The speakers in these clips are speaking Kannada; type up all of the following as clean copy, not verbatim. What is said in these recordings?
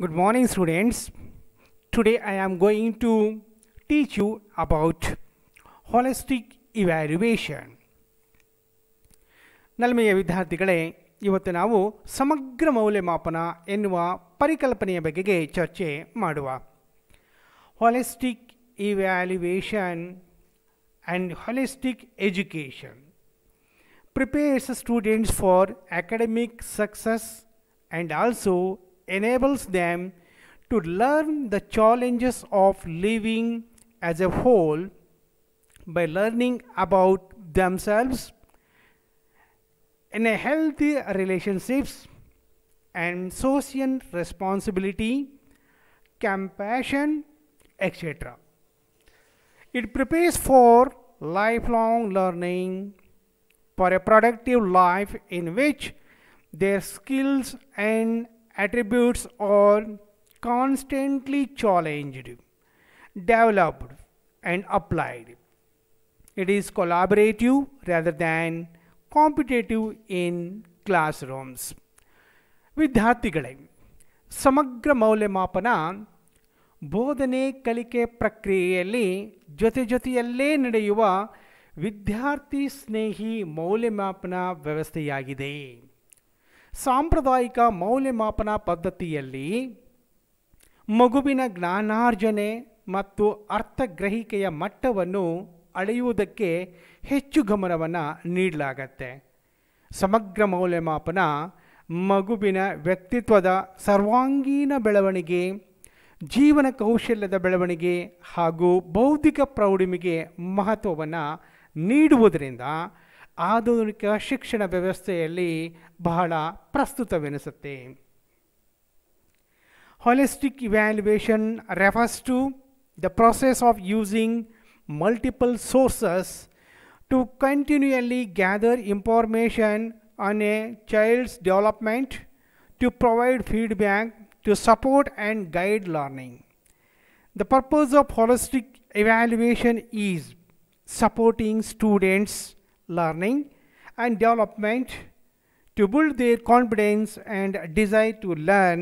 Good morning, students. Today I am going to teach you about holistic evaluation. ನಲ್ಮೆಯ ವಿದ್ಯಾರ್ಥಿಗಳೇ, ಇವತ್ತು ನಾವು ಸಮಗ್ರ ಮೌಲ್ಯಮಾಪನ ಎನ್ನುವ ಪರಿಕಲ್ಪನೆಯ ಬಗೆಗೆ ಚರ್ಚೆ ಮಾಡುವ. Holistic evaluation and holistic education prepares students for academic success and also enables them to learn the challenges of living as a whole by learning about themselves in a healthy relationships and social responsibility, compassion, etc. It prepares for lifelong learning, for a productive life in which their skills and attributes are constantly challenged, developed, and applied. It is collaborative rather than competitive in classrooms. ವಿದ್ಯಾರ್ಥಿಗಳೇ, ಸಮಗ್ರ ಮೌಲ್ಯಮಾಪನ ಬೋಧನೆ ಕಲಿಕೆ ಪ್ರಕ್ರಿಯೆಯಲ್ಲಿ ಜೊತೆಯಲ್ಲೇ ನಡೆಯುವ ವಿದ್ಯಾರ್ಥಿ ಸ್ನೇಹಿ ಮೌಲ್ಯಮಾಪನ ವ್ಯವಸ್ಥೆಯಾಗಿದೆ. ಸಾಂಪ್ರದಾಯಿಕ ಮೌಲ್ಯಮಾಪನ ಪದ್ಧತಿಯಲ್ಲಿ ಮಗುವಿನ ಜ್ಞಾನಾರ್ಜನೆ ಮತ್ತು ಅರ್ಥಗ್ರಹಿಕೆಯ ಮಟ್ಟವನ್ನು ಅಳೆಯುವುದಕ್ಕೆ ಹೆಚ್ಚು ಗಮನವನ್ನು ನೀಡಲಾಗತ್ತೆ. ಸಮಗ್ರ ಮೌಲ್ಯಮಾಪನ ಮಗುವಿನ ವ್ಯಕ್ತಿತ್ವದ ಸರ್ವಾಂಗೀಣ ಬೆಳವಣಿಗೆ, ಜೀವನ ಕೌಶಲ್ಯದ ಬೆಳವಣಿಗೆ ಹಾಗೂ ಬೌದ್ಧಿಕ ಪ್ರೌಢಿಮೆಗೆ ಮಹತ್ವವನ್ನು ನೀಡುವುದರಿಂದ ಆಧುನಿಕ ಶಿಕ್ಷಣ ವ್ಯವಸ್ಥೆಯಲ್ಲಿ ಬಹಳ ಪ್ರಸ್ತುತವೆನಿಸುತ್ತೆ. Holistic evaluation refers to the process of using multiple sources to continually gather information on a child's development, to provide feedback, to support and guide learning. The purpose of holistic evaluation is supporting students' learning and development, to build their confidence and desire to learn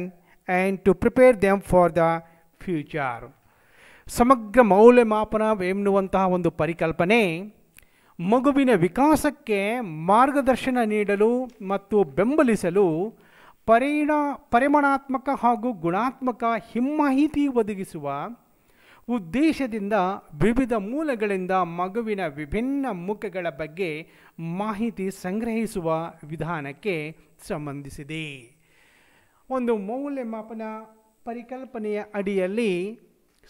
and to prepare them for the future. ಸಮಗ್ರ ಮೌಲ್ಯಮಾಪನ ಎನ್ನುವಂತಹ ಒಂದು ಪರಿಕಲ್ಪನೆ ಮಗುವಿನ ವಿಕಾಸಕ್ಕೆ ಮಾರ್ಗದರ್ಶನ ನೀಡಲು ಮತ್ತು ಬೆಂಬಲಿಸಲು ಪರಿಮಾಣಾತ್ಮಕ ಹಾಗೂ ಗುಣಾತ್ಮಕ ಹಿಮ್ಮಾಹಿತಿ ಒದಗಿಸುವ ಉದ್ದೇಶದಿಂದ ವಿವಿಧ ಮೂಲಗಳಿಂದ ಮಗುವಿನ ವಿಭಿನ್ನ ಮುಖಗಳ ಬಗ್ಗೆ ಮಾಹಿತಿ ಸಂಗ್ರಹಿಸುವ ವಿಧಾನಕ್ಕೆ ಸಂಬಂಧಿಸಿದೆ. ಒಂದು ಮೌಲ್ಯಮಾಪನ ಪರಿಕಲ್ಪನೆಯ ಅಡಿಯಲ್ಲಿ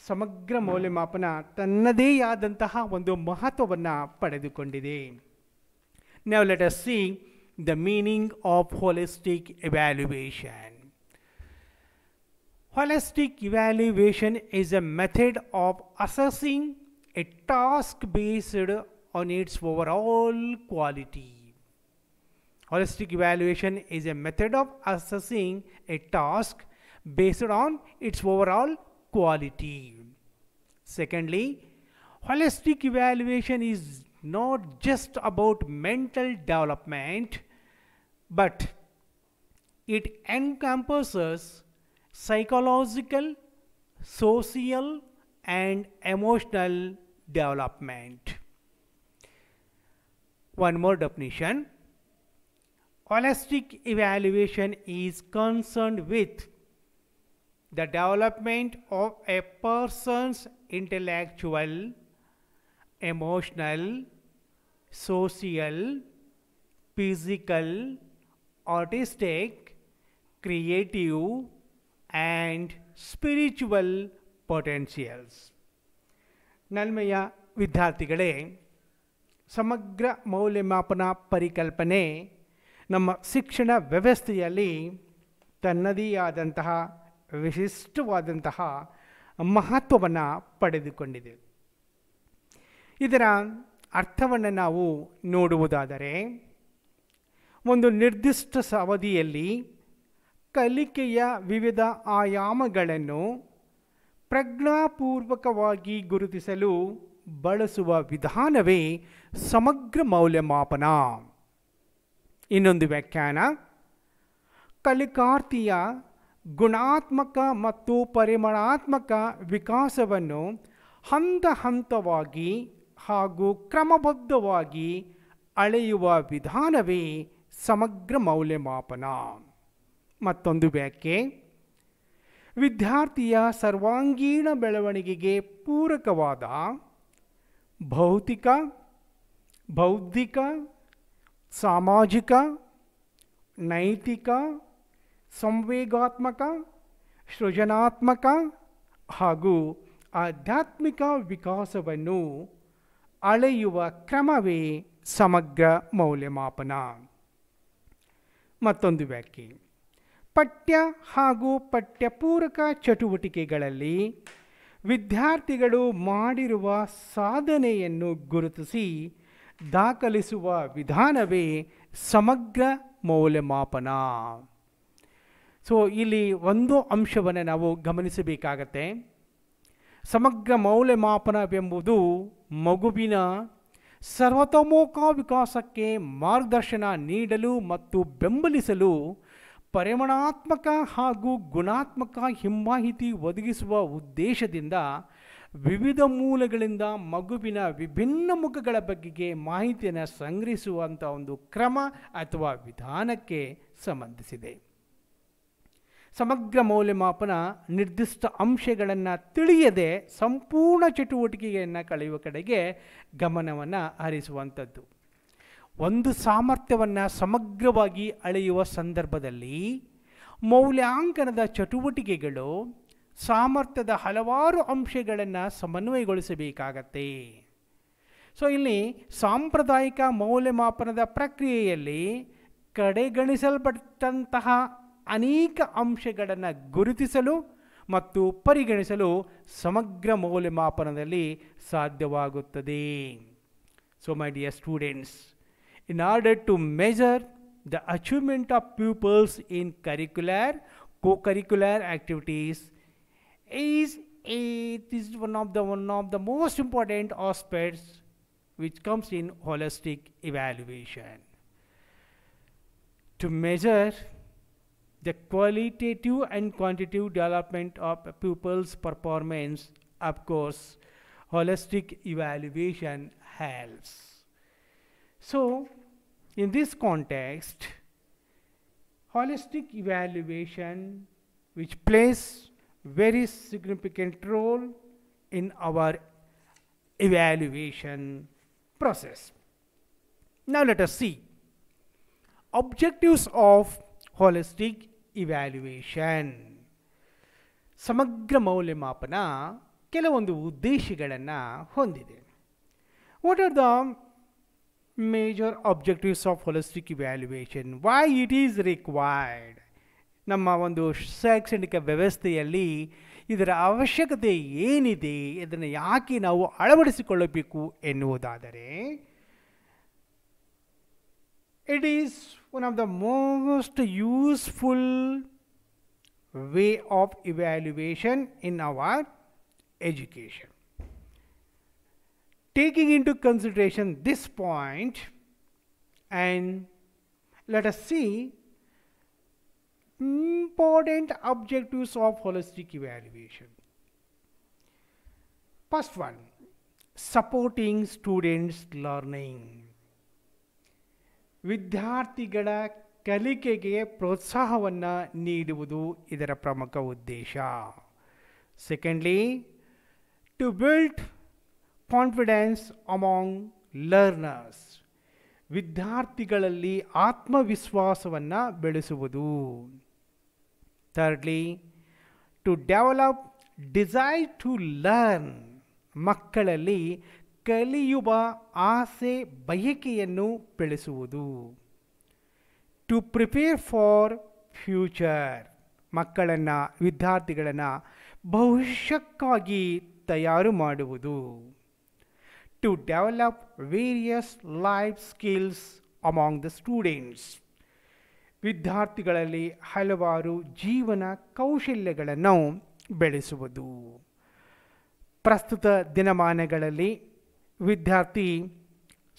ಸಮಗ್ರ ಮೌಲ್ಯಮಾಪನ ತನ್ನದೇ ಆದಂತಹ ಒಂದು ಮಹತ್ವವನ್ನು ಪಡೆದುಕೊಂಡಿದೆ. Now let us see the meaning of holistic evaluation. Holistic evaluation is a method of assessing a task based on its overall quality. Holistic evaluation is a method of assessing a task based on its overall quality. Secondly, holistic evaluation is not just about mental development, but it encompasses psychological, social, and emotional development. One more definition. Holistic evaluation is concerned with the development of a person's intellectual, emotional, social, physical, artistic, creative, and spiritual potentials. ನಲ್ಮೆಯ ವಿದ್ಯಾರ್ಥಿಗಳೇ, ಸಮಗ್ರ ಮೌಲ್ಯಮಾಪನ ಪರಿಕಲ್ಪನೆ ನಮ್ಮ ಶಿಕ್ಷಣ ವ್ಯವಸ್ಥೆಯಲ್ಲಿ ತನ್ನದೇ ಆದಂತಹ ವಿಶಿಷ್ಟವಾದಂತಹ ಮಹತ್ವವನ್ನು ಪಡೆದುಕೊಂಡಿದೆ. ಇದರ ಅರ್ಥವನ್ನು ನಾವು ನೋಡುವುದಾದರೆ, ಒಂದು ನಿರ್ದಿಷ್ಟ ಅವಧಿಯಲ್ಲಿ ಕಲಿಕೆಯ ವಿವಿಧ ಆಯಾಮಗಳನ್ನು ಪ್ರಜ್ಞಾಪೂರ್ವಕವಾಗಿ ಗುರುತಿಸಲು ಬಳಸುವ ವಿಧಾನವೇ ಸಮಗ್ರ ಮೌಲ್ಯಮಾಪನ. ಇನ್ನೊಂದು ವ್ಯಾಖ್ಯಾನ, ಕಲಿಕಾರ್ಥಿಯ ಗುಣಾತ್ಮಕ ಮತ್ತು ಪರಿಮಾಣಾತ್ಮಕ ವಿಕಾಸವನ್ನು ಹಂತ ಹಂತವಾಗಿ ಹಾಗೂ ಕ್ರಮಬದ್ಧವಾಗಿ ಅಳೆಯುವ ವಿಧಾನವೇ ಸಮಗ್ರ ಮೌಲ್ಯಮಾಪನ. ಮತ್ತೊಂದು ವ್ಯಾಖ್ಯೆ: ವಿದ್ಯಾರ್ಥಿಯ ಸರ್ವಾಂಗೀಣ ಬೆಳವಣಿಗೆಗೆ ಪೂರಕವಾದ ಭೌತಿಕ, ಬೌದ್ಧಿಕ, ಸಾಮಾಜಿಕ, ನೈತಿಕ, ಸಂವೇಗಾತ್ಮಕ, ಸೃಜನಾತ್ಮಕ ಹಾಗೂ ಆಧ್ಯಾತ್ಮಿಕ ವಿಕಾಸವನ್ನು ಅಳೆಯುವ ಕ್ರಮವೇ ಸಮಗ್ರ ಮೌಲ್ಯಮಾಪನ. ಮತ್ತೊಂದು ವ್ಯಾಖ್ಯೆ: ಪಠ್ಯ ಹಾಗೂ ಪಠ್ಯಪೂರಕ ಚಟುವಟಿಕೆಗಳಲ್ಲಿ ವಿದ್ಯಾರ್ಥಿಗಳು ಮಾಡಿರುವ ಸಾಧನೆಯನ್ನು ಗುರುತಿಸಿ ದಾಖಲಿಸುವ ವಿಧಾನವೇ ಸಮಗ್ರ ಮೌಲ್ಯಮಾಪನ. ಸೊ ಇಲ್ಲಿ ಒಂದು ಅಂಶವನ್ನು ನಾವು ಗಮನಿಸಬೇಕಾಗತ್ತೆ. ಸಮಗ್ರ ಮೌಲ್ಯಮಾಪನವೆಂಬುದು ಮಗುವಿನ ಸರ್ವತೋಮುಖ ವಿಕಾಸಕ್ಕೆ ಮಾರ್ಗದರ್ಶನ ನೀಡಲು ಮತ್ತು ಬೆಂಬಲಿಸಲು ಪರಿಮಾಣಾತ್ಮಕ ಹಾಗೂ ಗುಣಾತ್ಮಕ ಹಿಮ್ಮಾಹಿತಿ ಒದಗಿಸುವ ಉದ್ದೇಶದಿಂದ ವಿವಿಧ ಮೂಲಗಳಿಂದ ಮಗುವಿನ ವಿಭಿನ್ನ ಮುಖಗಳ ಬಗೆಗೆ ಮಾಹಿತಿಯನ್ನು ಸಂಗ್ರಹಿಸುವಂಥ ಒಂದು ಕ್ರಮ ಅಥವಾ ವಿಧಾನಕ್ಕೆ ಸಂಬಂಧಿಸಿದೆ. ಸಮಗ್ರ ಮೌಲ್ಯಮಾಪನ ನಿರ್ದಿಷ್ಟ ಅಂಶಗಳನ್ನು ತಿಳಿಯದೆ ಸಂಪೂರ್ಣ ಚಟುವಟಿಕೆಯನ್ನು ಕಳೆಯುವ ಕಡೆಗೆ ಗಮನವನ್ನು ಹರಿಸುವಂಥದ್ದು. ಒಂದು ಸಾಮರ್ಥ್ಯವನ್ನು ಸಮಗ್ರವಾಗಿ ಅಳೆಯುವ ಸಂದರ್ಭದಲ್ಲಿ ಮೌಲ್ಯಾಂಕನದ ಚಟುವಟಿಕೆಗಳು ಸಾಮರ್ಥ್ಯದ ಹಲವಾರು ಅಂಶಗಳನ್ನು ಸಮನ್ವಯಗೊಳಿಸಬೇಕಾಗತ್ತೆ. ಸೊ ಇಲ್ಲಿ ಸಾಂಪ್ರದಾಯಿಕ ಮೌಲ್ಯಮಾಪನದ ಪ್ರಕ್ರಿಯೆಯಲ್ಲಿ ಕಡೆಗಣಿಸಲ್ಪಟ್ಟಂತಹ ಅನೇಕ ಅಂಶಗಳನ್ನು ಗುರುತಿಸಲು ಮತ್ತು ಪರಿಗಣಿಸಲು ಸಮಗ್ರ ಮೌಲ್ಯಮಾಪನದಲ್ಲಿ ಸಾಧ್ಯವಾಗುತ್ತದೆ. So my dear students, in order to measure the achievement of pupils in curricular, co-curricular activities, it is one of the most important aspects which comes in holistic evaluation. To measure the qualitative and quantitative development of pupils' performance, of course, holistic evaluation helps. So, in this context, holistic evaluation, which plays very significant role in our evaluation process. Now let us see objectives of holistic evaluation. ಸಮಗ್ರ ಮೌಲ್ಯಮಾಪನ ಕೆಲವೊಂದು ಉದ್ದೇಶಗಳನ್ನು ಹೊಂದಿದೆ. What are the major objectives of holistic evaluation? Why it is required? ನಮ್ಮ ಒಂದು ಶೈಕ್ಷಣಿಕ ವ್ಯವಸ್ಥೆಯಲ್ಲಿ ಇದರ ಅವಶ್ಯಕತೆ ಏನಿದೆ, ಇದನ್ನು ಯಾಕೆ ನಾವು ಅಳವಡಿಸಿಕೊಳ್ಳಬೇಕು ಎನ್ನುವುದಾದರೆ, it is one of the most useful way of evaluation in our education. Taking into consideration this point, and let us see important objectives of holistic evaluation. First one, supporting students' learning. ವಿದ್ಯಾರ್ಥಿಗಳ ಕಲಿಕೆಗೆ ಪ್ರೋತ್ಸಾಹವನ್ನು ನೀಡುವುದು ಇದರ ಪ್ರಮುಖ ಉದ್ದೇಶ. Secondly, to build confidence among learners. ವಿದ್ಯಾರ್ಥಿಗಳಲ್ಲಿ ಆತ್ಮವಿಶ್ವಾಸವನ್ನು ಬೆಳೆಸುವುದು. Thirdly, to develop desire to learn. ಮಕ್ಕಳಲ್ಲಿ ಕಲಿಯುವ ಆಸೆ ಬಯಕೆಯನ್ನು ಬೆಳೆಸುವುದು. To prepare for future. ಮಕ್ಕಳನ್ನು, ವಿದ್ಯಾರ್ಥಿಗಳನ್ನು ಭವಿಷ್ಯಕ್ಕಾಗಿ ತಯಾರು ಮಾಡುವುದು. To develop various life skills among the students. ವಿದ್ಯಾರ್ಥಿಗಳಲ್ಲಿ ಹಲವಾರು ಜೀವನ ಕೌಶಲ್ಯಗಳನ್ನು ಬೆಳೆಸುವುದು. ಪ್ರಸ್ತುತ ದಿನಮಾನಗಳಲ್ಲಿ ವಿದ್ಯಾರ್ಥಿ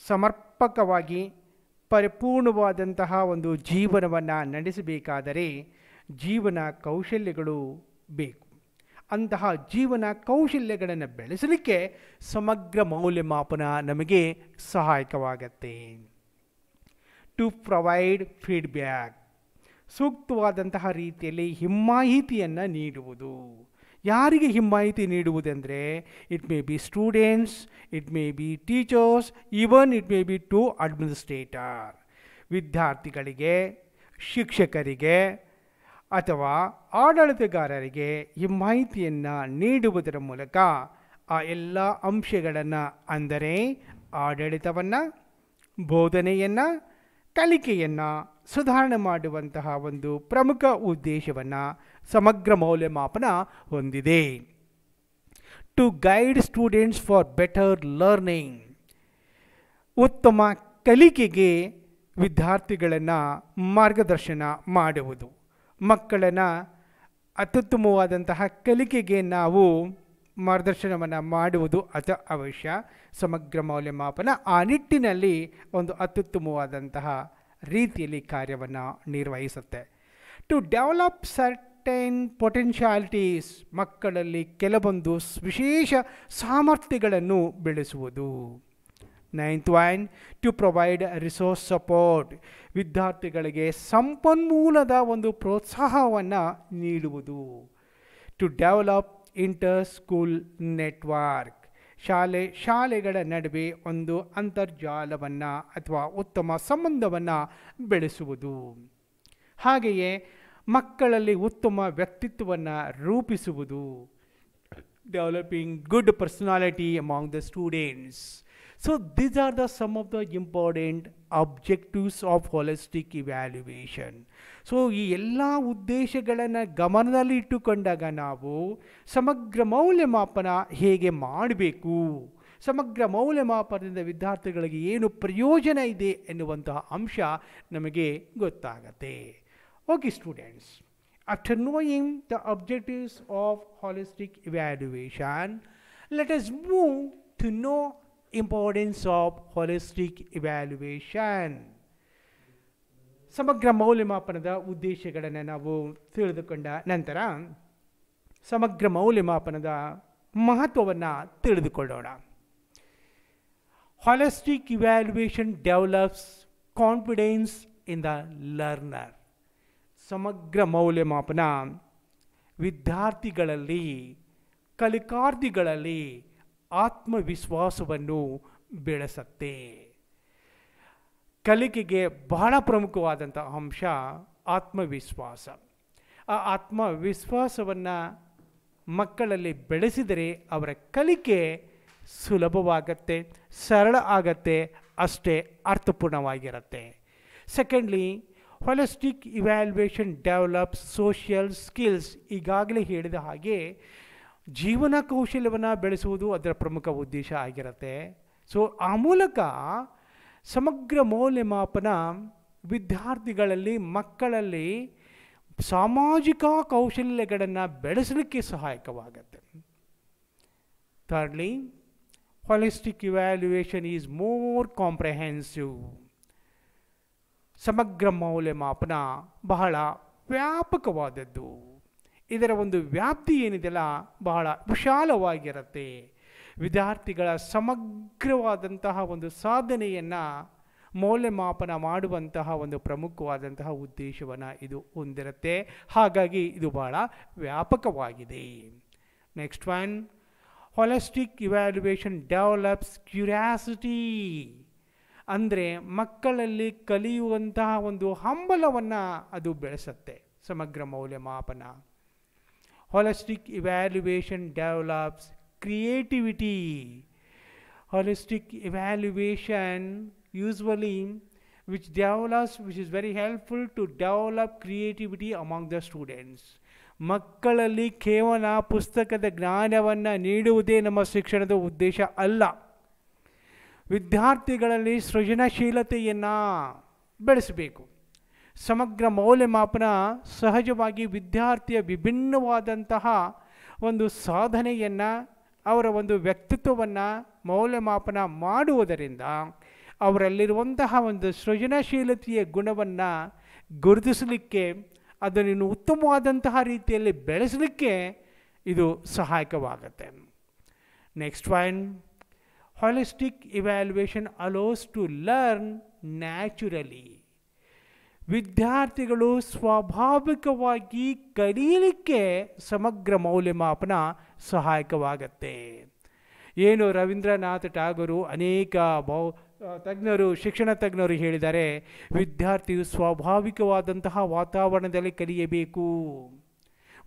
ಸಮರ್ಪಕವಾಗಿ ಪರಿಪೂರ್ಣವಾದಂತಹ ಒಂದು ಜೀವನವನ್ನು ನಡೆಸಬೇಕಾದರೆ ಜೀವನ ಕೌಶಲ್ಯಗಳು ಬೇಕು. ಅಂತಹ ಜೀವನ ಕೌಶಲ್ಯಗಳನ್ನು ಬೆಳೆಸಲಿಕ್ಕೆ ಸಮಗ್ರ ಮೌಲ್ಯಮಾಪನ ನಮಗೆ ಸಹಾಯಕವಾಗತ್ತೆ. ಟು ಪ್ರೊವೈಡ್ ಫೀಡ್ಬ್ಯಾಕ್, ಸೂಕ್ತವಾದಂತಹ ರೀತಿಯಲ್ಲಿ ಹಿಮ್ಮಾಹಿತಿಯನ್ನು ನೀಡುವುದು. ಯಾರಿಗೆ ಹಿಮ್ಮಾಹಿತಿ ನೀಡುವುದೆಂದರೆ it may be students, it may be teachers, even it may be to administrator. ವಿದ್ಯಾರ್ಥಿಗಳಿಗೆ, ಶಿಕ್ಷಕರಿಗೆ ಅಥವಾ ಆಡಳಿತಗಾರರಿಗೆ ಹಿಮ್ಮಾಹಿತಿಯನ್ನು ನೀಡುವುದರ ಮೂಲಕ ಆ ಎಲ್ಲ ಅಂಶಗಳನ್ನು, ಅಂದರೆ ಆಡಳಿತವನ್ನು, ಬೋಧನೆಯನ್ನು, ಕಲಿಕೆಯನ್ನು ಸುಧಾರಣೆ ಮಾಡುವಂತಹ ಒಂದು ಪ್ರಮುಖ ಉದ್ದೇಶವನ್ನು ಸಮಗ್ರ ಮೌಲ್ಯಮಾಪನ ಹೊಂದಿದೆ. To guide students for better learning, ಉತ್ತಮ ಕಲಿಕೆಗೆ ವಿದ್ಯಾರ್ಥಿಗಳನ್ನು ಮಾರ್ಗದರ್ಶನ ಮಾಡುವುದು. ಮಕ್ಕಳನ್ನು ಅತ್ಯುತ್ತಮವಾದಂತಹ ಕಲಿಕೆಗೆ ನಾವು ಮಾರ್ಗದರ್ಶನವನ್ನು ಮಾಡುವುದು ಅವಶ್ಯ. ಸಮಗ್ರ ಮೌಲ್ಯಮಾಪನ ಆ ನಿಟ್ಟಿನಲ್ಲಿ ಒಂದು ಅತ್ಯುತ್ತಮವಾದಂತಹ ರೀತಿಯಲ್ಲಿ ಕಾರ್ಯವನ್ನು ನಿರ್ವಹಿಸುತ್ತೆ. ಟು ಡೆವಲಪ್ ಸರ್ಟೈನ್ ಪೊಟೆನ್ಷಿಯಾಲಿಟೀಸ್, ಮಕ್ಕಳಲ್ಲಿ ಕೆಲವೊಂದು ವಿಶೇಷ ಸಾಮರ್ಥ್ಯಗಳನ್ನು ಬೆಳೆಸುವುದು. 9th one, to provide resource support, ವಿದ್ಯಾರ್ಥಿಗಳಿಗೆ ಸಂಪನ್ಮೂಲದ ಒಂದು ಪ್ರೋತ್ಸಾಹವನ್ನು ನೀಡುವುದು. To develop inter school network, ಶಾಲೆಗಳ ನಡುವೆ ಒಂದು ಅಂತರ್ಜಾಲವನ್ನು ಅಥವಾ ಉತ್ತಮ ಸಂಬಂಧವನ್ನು ಬೆಳೆಸುವುದು. ಹಾಗೆಯೇ ಮಕ್ಕಳಲ್ಲಿ ಉತ್ತಮ ವ್ಯಕ್ತಿತ್ವವನ್ನು ರೂಪಿಸುವುದು. Developing good personality among the students. So these are some of the important objectives of holistic evaluation. So ಈ ಎಲ್ಲ ಉದ್ದೇಶಗಳನ್ನು ಗಮನದಲ್ಲಿ ಇಟ್ಟುಕೊಂಡಾಗ ನಾವು ಸಮಗ್ರ ಮೌಲ್ಯಮಾಪನ ಹೇಗೆ ಮಾಡಬೇಕು, ಸಮಗ್ರ ಮೌಲ್ಯಮಾಪನದಿಂದ ವಿದ್ಯಾರ್ಥಿಗಳಿಗೆ ಏನು ಪ್ರಯೋಜನ ಇದೆ ಎನ್ನುವಂತಹ ಅಂಶ ನಮಗೆ ಗೊತ್ತಾಗತ್ತೆ. Okay students, after knowing the objectives of holistic evaluation, let us move to know importance of holistic evaluation. ಸಮಗ್ರ ಮೌಲ್ಯಮಾಪನದ ಉದ್ದೇಶಗಳನ್ನು ನಾವು ತಿಳಿದುಕೊಂಡ ನಂತರ ಸಮಗ್ರ ಮೌಲ್ಯಮಾಪನದ ಮಹತ್ವವನ್ನು ತಿಳಿದುಕೊಳ್ಳೋಣ. Holistic evaluation develops confidence in the learner. ಸಮಗ್ರ ಮೌಲ್ಯಮಾಪನ ವಿದ್ಯಾರ್ಥಿಗಳಲ್ಲಿ, ಕಲಿಕಾರ್ಥಿಗಳಲ್ಲಿ ಆತ್ಮವಿಶ್ವಾಸವನ್ನು ಬೆಳೆಸುತ್ತೆ. ಕಲಿಕೆಗೆ ಬಹಳ ಪ್ರಮುಖವಾದಂಥ ಅಂಶ ಆತ್ಮವಿಶ್ವಾಸ. ಆ ಆತ್ಮವಿಶ್ವಾಸವನ್ನು ಮಕ್ಕಳಲ್ಲಿ ಬೆಳೆಸಿದರೆ ಅವರ ಕಲಿಕೆ ಸುಲಭವಾಗತ್ತೆ, ಸರಳ ಆಗತ್ತೆ, ಅಷ್ಟೇ ಅರ್ಥಪೂರ್ಣವಾಗಿರುತ್ತೆ. Secondly, holistic evaluation develops social skills. ಈಗಾಗಲೇ ಹೇಳಿದ ಹಾಗೆ ಜೀವನ ಕೌಶಲ್ಯವನ್ನು ಬೆಳೆಸುವುದು ಅದರ ಪ್ರಮುಖ ಉದ್ದೇಶ ಆಗಿರುತ್ತೆ. ಸೊ ಆ ಮೂಲಕ ಸಮಗ್ರ ಮೌಲ್ಯಮಾಪನ ವಿದ್ಯಾರ್ಥಿಗಳಲ್ಲಿ, ಮಕ್ಕಳಲ್ಲಿ ಸಾಮಾಜಿಕ ಕೌಶಲ್ಯಗಳನ್ನು ಬೆಳೆಸಲಿಕ್ಕೆ ಸಹಾಯಕವಾಗುತ್ತೆ. Thirdly, holistic evaluation is more comprehensive. ಸಮಗ್ರ ಮೌಲ್ಯಮಾಪನ ಬಹಳ ವ್ಯಾಪಕವಾದದ್ದು. ಇದರ ಒಂದು ವ್ಯಾಪ್ತಿ ಏನಿದೆಯಲ್ಲ ಬಹಳ ವಿಶಾಲವಾಗಿರುತ್ತೆ. ವಿದ್ಯಾರ್ಥಿಗಳ ಸಮಗ್ರವಾದಂತಹ ಒಂದು ಸಾಧನೆಯನ್ನು ಮೌಲ್ಯಮಾಪನ ಮಾಡುವಂತಹ ಒಂದು ಪ್ರಮುಖವಾದಂತಹ ಉದ್ದೇಶವನ್ನು ಇದು ಹೊಂದಿರುತ್ತೆ. ಹಾಗಾಗಿ ಇದು ಬಹಳ ವ್ಯಾಪಕವಾಗಿದೆ. Next one, holistic evaluation develops curiosity. ಅಂದರೆ ಮಕ್ಕಳಲ್ಲಿ ಕಲಿಯುವಂತಹ ಒಂದು ಹಂಬಲವನ್ನು ಅದು ಬೆಳೆಸುತ್ತೆ ಸಮಗ್ರ ಮೌಲ್ಯಮಾಪನ. holistic evaluation develops creativity. holistic evaluation usually which is very helpful to develop creativity among the students. ಮಕ್ಕಳಲ್ಲಿ ಕೇವಲ ಪುಸ್ತಕದ ಜ್ಞಾನವನ್ನು ನೀಡುವುದೇ ನಮ್ಮ ಶಿಕ್ಷಣದ ಉದ್ದೇಶ ಅಲ್ಲ. ವಿದ್ಯಾರ್ಥಿಗಳಲ್ಲಿ ಸೃಜನಶೀಲತೆಯನ್ನು ಬೆಳೆಸಬೇಕು. ಸಮಗ್ರ ಮೌಲ್ಯಮಾಪನ ಸಹಜವಾಗಿ ವಿದ್ಯಾರ್ಥಿಯ ವಿಭಿನ್ನವಾದಂತಹ ಒಂದು ಸಾಧನೆಯನ್ನು, ಅವರ ಒಂದು ವ್ಯಕ್ತಿತ್ವವನ್ನು ಮೌಲ್ಯಮಾಪನ ಮಾಡುವುದರಿಂದ ಅವರಲ್ಲಿರುವಂತಹ ಒಂದು ಸೃಜನಶೀಲತೆಯ ಗುಣವನ್ನು ಗುರುತಿಸಲಿಕ್ಕೆ, ಅದನ್ನು ಇನ್ನು ಉತ್ತಮವಾದಂತಹ ರೀತಿಯಲ್ಲಿ ಬೆಳೆಸಲಿಕ್ಕೆ ಇದು ಸಹಾಯಕವಾಗುತ್ತೆ. Next one, holistic evaluation allows to learn naturally. ವಿದ್ಯಾರ್ಥಿಗಳು ಸ್ವಾಭಾವಿಕವಾಗಿ ಕಲಿಯಲಿಕ್ಕೆ ಸಮಗ್ರ ಮೌಲ್ಯಮಾಪನ ಸಹಾಯಕವಾಗತ್ತೆ. ಏನು ರವೀಂದ್ರನಾಥ್ ಟಾಗೋರು ಅನೇಕ ತಜ್ಞರು, ಶಿಕ್ಷಣ ತಜ್ಞರು ಹೇಳಿದ್ದಾರೆ, ವಿದ್ಯಾರ್ಥಿಯು ಸ್ವಾಭಾವಿಕವಾದಂತಹ ವಾತಾವರಣದಲ್ಲಿ ಕಲಿಯಬೇಕು.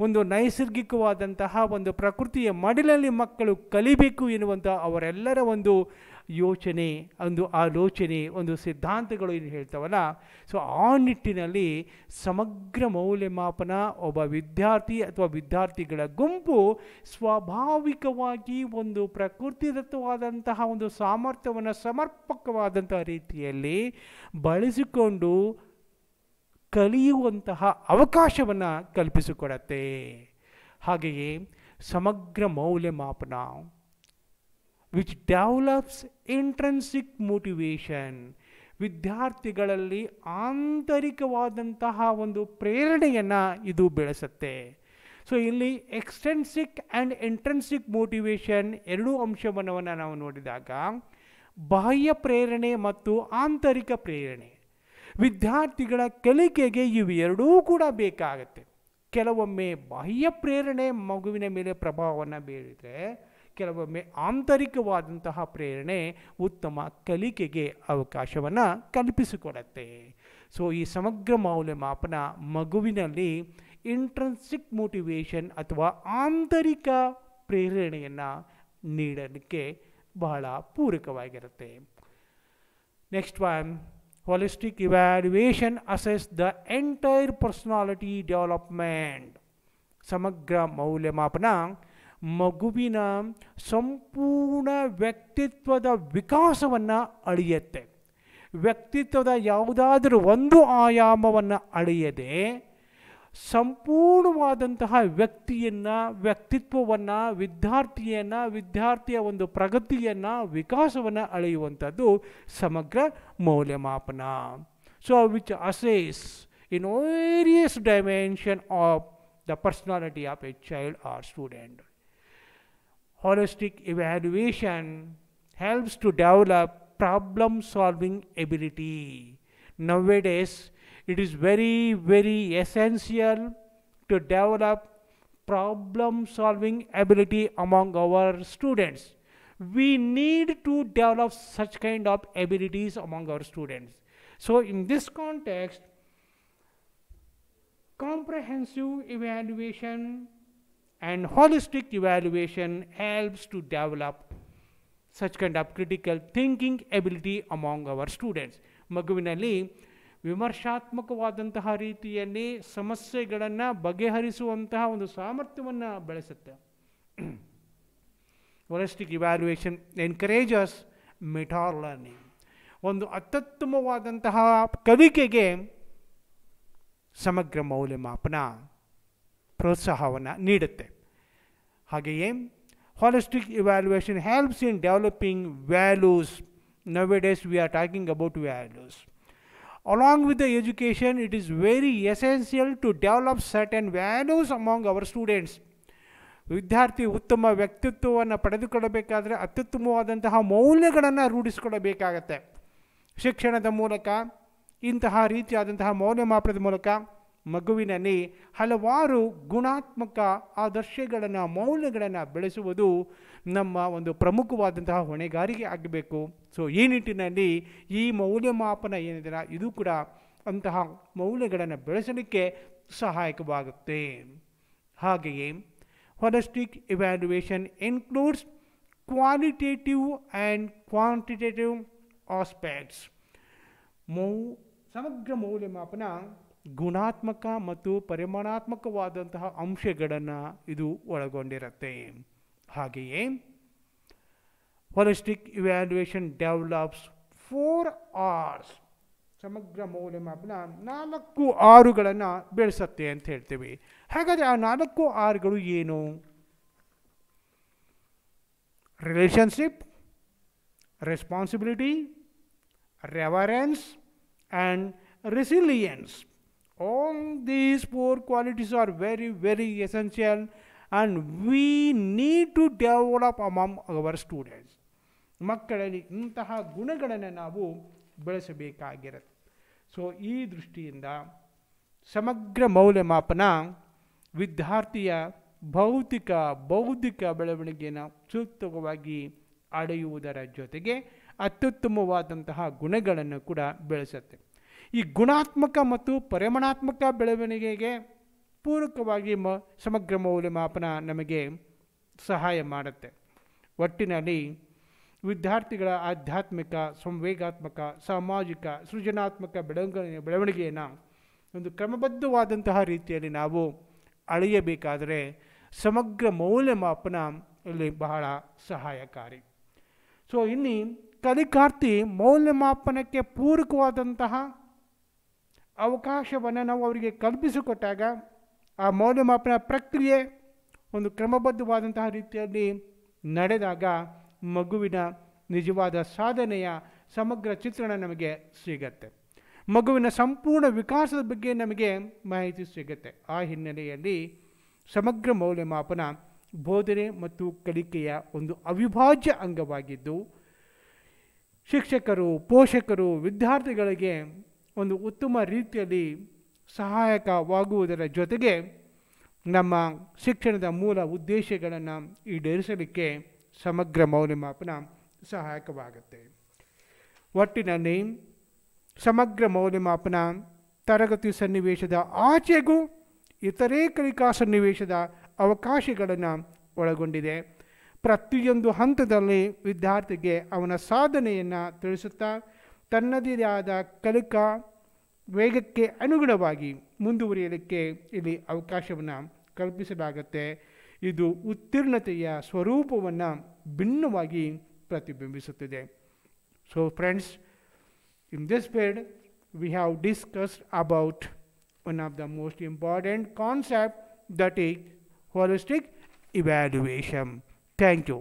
ಒಂದು ನೈಸರ್ಗಿಕವಾದಂತಹ ಒಂದು ಪ್ರಕೃತಿಯ ಮಡಿಲಲ್ಲಿ ಮಕ್ಕಳು ಕಲಿಬೇಕು ಎನ್ನುವಂಥ ಅವರೆಲ್ಲರ ಒಂದು ಯೋಚನೆ, ಒಂದು ಆಲೋಚನೆ, ಒಂದು ಸಿದ್ಧಾಂತಗಳು ಏನು ಹೇಳ್ತಾವಲ್ಲ, ಸೊ ಆ ನಿಟ್ಟಿನಲ್ಲಿ ಸಮಗ್ರ ಮೌಲ್ಯಮಾಪನ ಒಬ್ಬ ವಿದ್ಯಾರ್ಥಿ ಅಥವಾ ವಿದ್ಯಾರ್ಥಿಗಳ ಗುಂಪು ಸ್ವಾಭಾವಿಕವಾಗಿ ಒಂದು ಪ್ರಕೃತಿದತ್ತವಾದಂತಹ ಒಂದು ಸಾಮರ್ಥ್ಯವನ್ನು ಸಮರ್ಪಕವಾದಂತಹ ರೀತಿಯಲ್ಲಿ ಬಳಸಿಕೊಂಡು ಕಲಿಯುವಂತಹ ಅವಕಾಶವನ್ನು ಕಲ್ಪಿಸಿಕೊಡತ್ತೆ. ಹಾಗೆಯೇ ಸಮಗ್ರ ಮೌಲ್ಯಮಾಪನ ವಿಚ್ ಡೆವಲಪ್ಸ್ ಇಂಟ್ರೆನ್ಸಿಕ್ ಮೋಟಿವೇಶನ್, ವಿದ್ಯಾರ್ಥಿಗಳಲ್ಲಿ ಆಂತರಿಕವಾದಂತಹ ಒಂದು ಪ್ರೇರಣೆಯನ್ನು ಇದು ಬೆಳೆಸುತ್ತೆ. ಸೊ ಇಲ್ಲಿ ಎಕ್ಸ್ಟೆನ್ಸಿಕ್ ಆ್ಯಂಡ್ ಇಂಟ್ರೆನ್ಸಿಕ್ ಮೋಟಿವೇಶನ್ ಎರಡೂ ಅಂಶವನ್ನು ನಾವು ನೋಡಿದಾಗ, ಬಾಹ್ಯ ಪ್ರೇರಣೆ ಮತ್ತು ಆಂತರಿಕ ಪ್ರೇರಣೆ, ವಿದ್ಯಾರ್ಥಿಗಳ ಕಲಿಕೆಗೆ ಇವು ಎರಡೂ ಕೂಡ ಬೇಕಾಗುತ್ತೆ. ಕೆಲವೊಮ್ಮೆ ಬಾಹ್ಯ ಪ್ರೇರಣೆ ಮಗುವಿನ ಮೇಲೆ ಪ್ರಭಾವವನ್ನು ಬೀರಿದರೆ, ಕೆಲವೊಮ್ಮೆ ಆಂತರಿಕವಾದಂತಹ ಪ್ರೇರಣೆ ಉತ್ತಮ ಕಲಿಕೆಗೆ ಅವಕಾಶವನ್ನು ಕಲ್ಪಿಸಿಕೊಡುತ್ತೆ. ಸೊ ಈ ಸಮಗ್ರ ಮೌಲ್ಯಮಾಪನ ಮಗುವಿನಲ್ಲಿ ಇಂಟ್ರೆನ್ಸಿಕ್ ಮೋಟಿವೇಶನ್ ಅಥವಾ ಆಂತರಿಕ ಪ್ರೇರಣೆಯನ್ನು ನೀಡಲಿಕ್ಕೆ ಬಹಳ ಪೂರಕವಾಗಿರುತ್ತೆ. Next one, holistic evaluation assess the entire personality development. ಸಮಗ್ರ ಮೌಲ್ಯಮಾಪನ ಮಗುವಿನ ಸಂಪೂರ್ಣ ವ್ಯಕ್ತಿತ್ವದ ವಿಕಾಸವನ್ನು ಅಳೆಯುತ್ತೆ. ವ್ಯಕ್ತಿತ್ವದ ಯಾವುದಾದರೂ ಒಂದು ಆಯಾಮವನ್ನು ಅಳೆಯದೆ ಸಂಪೂರ್ಣವಾದಂತಹ ವ್ಯಕ್ತಿತ್ವವನ್ನು, ವಿದ್ಯಾರ್ಥಿಯ ಒಂದು ಪ್ರಗತಿಯನ್ನು, ವಿಕಾಸವನ್ನು ಅಳೆಯುವಂಥದ್ದು ಸಮಗ್ರ ಮೌಲ್ಯಮಾಪನ. So which assess in various dimension of the personality of a child or student. Holistic evaluation helps to develop problem solving ability. Nowadays, it is very, very essential to develop problem solving ability among our students. We need to develop such kind of abilities among our students. So in this context, comprehensive evaluation and holistic evaluation helps to develop such kind of critical thinking ability among our students. ಮಗುವಿನಲ್ಲಿ ವಿಮರ್ಶಾತ್ಮಕವಾದಂತಹ ರೀತಿಯಲ್ಲಿ ಸಮಸ್ಯೆಗಳನ್ನು ಬಗೆಹರಿಸುವಂತಹ ಒಂದು ಸಾಮರ್ಥ್ಯವನ್ನು ಬೆಳೆಸುತ್ತೆ. Holistic evaluation encourages meta learning. ಒಂದು ಅತ್ಯುತ್ತಮವಾದಂತಹ ಕಲಿಕೆಗೆ ಸಮಗ್ರ ಮೌಲ್ಯಮಾಪನ ಪ್ರೋತ್ಸಾಹವನ್ನು ನೀಡುತ್ತೆ. ಹಾಗೆಯೇ holistic evaluation helps in developing values. Nowadays we are talking about values. Along with the education, it is very essential to develop certain values among our students. ವಿದ್ಯಾರ್ಥಿ ಉತ್ತಮ ವ್ಯಕ್ತಿತ್ವವನ್ನು ಪಡೆದುಕೊಳ್ಳಬೇಕಾದರೆ ಅತ್ಯುತ್ತಮವಾದಂತಹ ಮೌಲ್ಯಗಳನ್ನು ರೂಢಿಸಿಕೊಳ್ಳಬೇಕಾಗತ್ತೆ. ಶಿಕ್ಷಣದ ಮೂಲಕ, ಇಂತಹ ರೀತಿಯಾದಂತಹ ಮೌಲ್ಯಮಾಪನದ ಮೂಲಕ ಮಗುವಿನಲ್ಲಿ ಹಲವಾರು ಗುಣಾತ್ಮಕ ಆದರ್ಶಗಳನ್ನು, ಮೌಲ್ಯಗಳನ್ನು ಬೆಳೆಸುವುದು ನಮ್ಮ ಒಂದು ಪ್ರಮುಖವಾದಂತಹ ಹೊಣೆಗಾರಿಕೆ ಆಗಬೇಕು. ಸೊ ಈ ನಿಟ್ಟಿನಲ್ಲಿ ಈ ಮೌಲ್ಯಮಾಪನ ಏನಿದೆ ಇದು ಕೂಡ ಅಂತಹ ಮೌಲ್ಯಗಳನ್ನು ಬೆಳೆಸಲಿಕ್ಕೆ ಸಹಾಯಕವಾಗುತ್ತೆ. ಹಾಗೆಯೇ holistic evaluation includes qualitative and quantitative aspects. ಸಮಗ್ರ ಮೌಲ್ಯಮಾಪನ ಗುಣಾತ್ಮಕ ಮತ್ತು ಪರಿಮಾಣಾತ್ಮಕವಾದಂತಹ ಅಂಶಗಳನ್ನು ಇದು ಒಳಗೊಂಡಿರುತ್ತೆ. ಹಾಗೆಯೇ holistic evaluation develops 4 R's. ಸಮಗ್ರ ಮೌಲ್ಯಮಾಪನ 4 ಆರುಗಳನ್ನು ಬೆಳೆಸುತ್ತೆ ಅಂತ ಹೇಳ್ತೀವಿ. ಹಾಗಾದರೆ ಆ 4 ಆರ್ಗಳು ಏನು? Relationship, responsibility, reverence and resilience. All these four qualities are very, very essential, and we need to develop among our students. ಮಕ್ಕಳಲ್ಲಿ ಇಂತಹ ಗುಣಗಳನ್ನು ನಾವು ಬೆಳೆಸಬೇಕಾಗಿರುತ್ತೆ. ಸೊ ಈ ದೃಷ್ಟಿಯಿಂದ ಸಮಗ್ರ ಮೌಲ್ಯಮಾಪನ ವಿದ್ಯಾರ್ಥಿಯ ಭೌತಿಕ ಬೌದ್ಧಿಕ ಬೆಳವಣಿಗೆಯನ್ನು ಸೂಕ್ತವಾಗಿ ಅಳೆಯುವುದರ ಜೊತೆಗೆ ಅತ್ಯುತ್ತಮವಾದಂತಹ ಗುಣಗಳನ್ನು ಕೂಡ ಬೆಳೆಸುತ್ತೆ. ಈ ಗುಣಾತ್ಮಕ ಮತ್ತು ಪರಿಮಾಣಾತ್ಮಕ ಬೆಳವಣಿಗೆಗೆ ಪೂರಕವಾಗಿ ಸಮಗ್ರ ಮೌಲ್ಯಮಾಪನ ನಮಗೆ ಸಹಾಯ ಮಾಡುತ್ತೆ. ಒಟ್ಟಿನಲ್ಲಿ ವಿದ್ಯಾರ್ಥಿಗಳ ಆಧ್ಯಾತ್ಮಿಕ, ಸಂವೇಗಾತ್ಮಕ, ಸಾಮಾಜಿಕ, ಸೃಜನಾತ್ಮಕ ಬೆಳವಣಿಗೆಯನ್ನು ಒಂದು ಕ್ರಮಬದ್ಧವಾದಂತಹ ರೀತಿಯಲ್ಲಿ ನಾವು ಅಳೆಯಬೇಕಾದರೆ ಸಮಗ್ರ ಮೌಲ್ಯಮಾಪನ ಇಲ್ಲಿ ಬಹಳ ಸಹಾಯಕಾರಿ. ಸೊ ಇಲ್ಲಿ ಕಲಿಕಾರ್ಥಿ ಮೌಲ್ಯಮಾಪನಕ್ಕೆ ಪೂರಕವಾದಂತಹ ಅವಕಾಶವನ್ನು ನಾವು ಅವರಿಗೆ ಕಲ್ಪಿಸಿಕೊಟ್ಟಾಗ ಆ ಮೌಲ್ಯಮಾಪನ ಪ್ರಕ್ರಿಯೆ ಒಂದು ಕ್ರಮಬದ್ಧವಾದಂತಹ ರೀತಿಯಲ್ಲಿ ನಡೆದಾಗ ಮಗುವಿನ ನಿಜವಾದ ಸಾಧನೆಯ ಸಮಗ್ರ ಚಿತ್ರಣ ನಮಗೆ ಸಿಗತ್ತೆ. ಮಗುವಿನ ಸಂಪೂರ್ಣ ವಿಕಾಸದ ಬಗ್ಗೆ ನಮಗೆ ಮಾಹಿತಿ ಸಿಗುತ್ತೆ. ಆ ಹಿನ್ನೆಲೆಯಲ್ಲಿ ಸಮಗ್ರ ಮೌಲ್ಯಮಾಪನ ಬೋಧನೆ ಮತ್ತು ಕಲಿಕೆಯ ಒಂದು ಅವಿಭಾಜ್ಯ ಅಂಗವಾಗಿದ್ದು, ಶಿಕ್ಷಕರು, ಪೋಷಕರು, ವಿದ್ಯಾರ್ಥಿಗಳಿಗೆ ಒಂದು ಉತ್ತಮ ರೀತಿಯಲ್ಲಿ ಸಹಾಯಕವಾಗುವುದರ ಜೊತೆಗೆ ನಮ್ಮ ಶಿಕ್ಷಣದ ಮೂಲ ಉದ್ದೇಶಗಳನ್ನು ಈಡೇರಿಸಲಿಕ್ಕೆ ಸಮಗ್ರ ಮೌಲ್ಯಮಾಪನ ಸಹಾಯಕವಾಗುತ್ತೆ. ಒಟ್ಟಿನಲ್ಲಿ ಸಮಗ್ರ ಮೌಲ್ಯಮಾಪನ ತರಗತಿ ಸನ್ನಿವೇಶದ ಆಚೆಗೂ ಇತರೆ ಕಲಿಕಾ ಸನ್ನಿವೇಶದ ಅವಕಾಶಗಳನ್ನು ಒಳಗೊಂಡಿದೆ. ಪ್ರತಿಯೊಂದು ಹಂತದಲ್ಲಿ ವಿದ್ಯಾರ್ಥಿಗೆ ಅವನ ಸಾಧನೆಯನ್ನು ತಿಳಿಸುತ್ತಾ ತನ್ನದೇ ಆದ ಕಲಿಕಾ ವೇಗಕ್ಕೆ ಅನುಗುಣವಾಗಿ ಮುಂದುವರಿಯಲಿಕ್ಕೆ ಇಲ್ಲಿ ಅವಕಾಶವನ್ನು ಕಲ್ಪಿಸಲಾಗುತ್ತೆ. ಇದು ಉತ್ತೀರ್ಣತೆಯ ಸ್ವರೂಪವನ್ನು ಭಿನ್ನವಾಗಿ ಪ್ರತಿಬಿಂಬಿಸುತ್ತದೆ. So friends, in this period we have discussed about one of the most important concept, that is holistic evaluation. Thank you.